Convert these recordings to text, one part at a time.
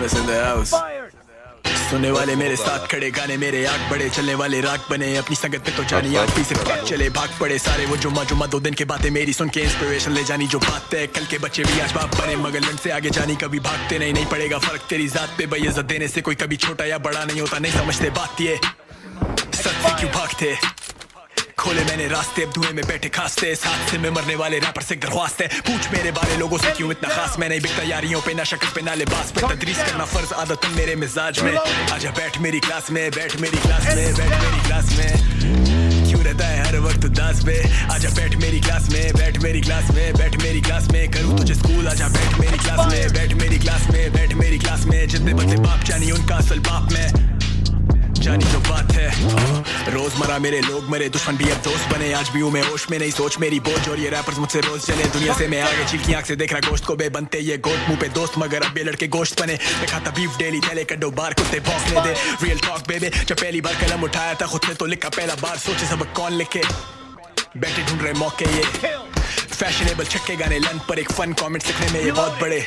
Famous in the house. सुनने वाले मेरे साथ खड़े, गाने मेरे आग बड़े, चलने वाले राग बने, अपनी संगत में तो जानी आग पी से पग चले, भाग पड़े सारे वो जुम्मा जुम्मा 2 दिन के बातें मेरी सुन के इंस्पिरेशन ले जानी जो बात है, कल के बच्चे भी आज बाप बने, मगर लन से आगे जानी कभी भागते नहीं पड़ेगा फर्क तेरी जात पे, बेइज्जत देने से कोई कभी छोटा या बड़ा नहीं होता, नहीं समझते बात ये सच से क्यों भागते, खोले मैंने रास्ते, अब धुएं में बैठे खासते, साथ से में मरने वाले रैपर से दरख्वास्त है, पूछ मेरे बारे लोगों से क्यों इतना खास, मैं नहीं बिकता यारियों पे ना शक्ल पे ना लिबास पे, तदरीस करना फर्ज आदत मेरे मिजाज में, आजा बैठ मेरी क्लास में, बैठ मेरी क्लास में, बैठ मेरी क्लास में, क्यों रहता है हर वक्त उदास पे, आजा बैठ मेरी क्लास में, बैठ मेरी क्लास में, बैठ मेरी क्लास में, करूँ तुझे स्कूल, आजा बैठ मेरी क्लास में, बैठ मेरी क्लास में, बैठ मेरी क्लास में, जितने बदले बाप जानी उनका असल बाप में, जानी जो बात है, रोजमर्रा मेरे लोग मरे, दुश्मन भी अब दोस्त बने, आज भी हूँ मैं होश में, नहीं सोच मेरी बोझ, और ये रैपर्स मुझसे रोज चले, दुनिया से मैं आगे चील की आंख से देख रहा गोश्त को, बे बनते ये गोट मुंह पे दोस्त, मगर अब ये लड़के गोश्त बने, मैं खाता बीफ डेली, थैले कड्डो बार कुत्ते भौंकने दे, रियल टॉक बेबे, जब पहली बार कलम उठाया था खुद से तो लिखा पहला बार, सोचे सबक कौन लिखे, बैठे ढूंढ रहे मौके ये, फैशनेबल छक्के गाने लन पर एक फन कमेंट लिखने में ये बहुत बड़े,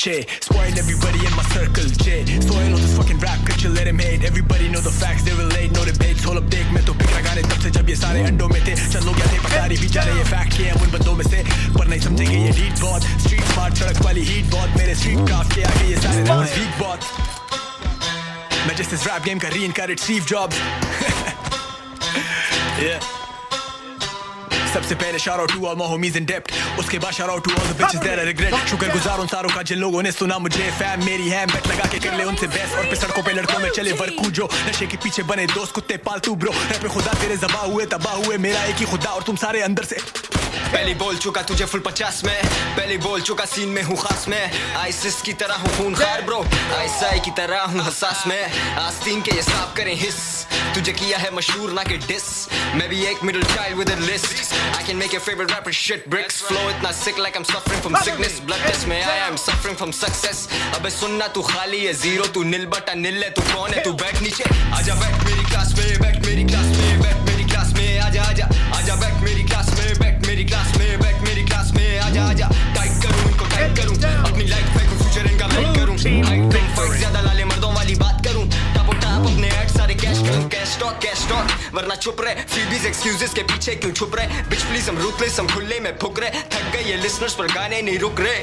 Che, spoil everybody in my circle, Che, soil all this fucking rap culture, let him hate, everybody know the facts, they relate, no debates, hold up देख मैं तो पिक रहा गाने तब से जब ये सारे अंडों में थे, चल लोग या थे पसारी भी जाने ये फैक्ट के हैं उन बंदों में से, पर नहीं समझेंगे ये लीड बहुत, स्ट्रीट स्मार्ट सड़क वाली हीट बहुत, मेरे स्ट्रीट क्राफ्ट के आगे ये सारे रैपर्स वीक बहुत, मैं जिस इस रैप गेम का री-इनकारेट स्टीव जॉब्स, yeah. सबसे पहले shout out to all my homies in depth, उसके बाद shout out to all the bitches that I regret, शुक्रगुजार उन सारों का जिन लोगों ने सुना मुझे, फैम मेरी है, बैट लगा के कर ले उनसे बेस्ट, और पे सड़कों पे लड़कों में चले वर्कू जो नशे के पीछे बने दोस्त कुत्ते पालतू ब्रो, रैप पे खुदा तेरे ज़बा हुए तबाह हुए, मेरा एक ही खुदा और तुम सारे अंदर से, पहले बोल चुका तुझे फुल 50 में, पहले बोल चुका सीन में हूँ खास में, आइसिस की तरह हूँ खूनखार ब्रो, आईएसआई की तरह हूँ हसास में, आस्तीन के ये साफ करें हिस्स, तुझे किया है मशहूर ना के डिस, मैं भी एक middle child with a list, I can make your favorite rapper shit bricks, flow इतना sick like I'm suffering from sickness, blood test में आया I'm suffering from success, अबे सुनना तू खाली है जीरो, तू नील बटा नील है, तू कौन है, तू बैठ नीचे, आजा बैठ मेरी क्लास में, बैठ मेरी क्लास में, बैठ मेरी क्लास में, आजा आजा आजा बैठ मेरी क्लास में, बैठ मेरी क्लास में, बैठ मेरी क्लास में, आजा आजा टाइट करूँ इनको टाइट करूँ, अपनी लाइफ में कुछ फ्यूचर इनका लाइक करूँ, हाइट तुम फर्क ज्यादा लाले मर्दों वाली बात करूँ, टापो टाप अपने ऐड सारे कैश करूँ, कैश टॉक वरना चुप रहे, फ्रीबीज एक्सक्यूजेस के पीछे क्यों छुप रहे, बिच प्लीज हम रूथलेस हम खुले में फुक रहे, थक गए ये लिसनर्स पर गाने नहीं रुक रहे।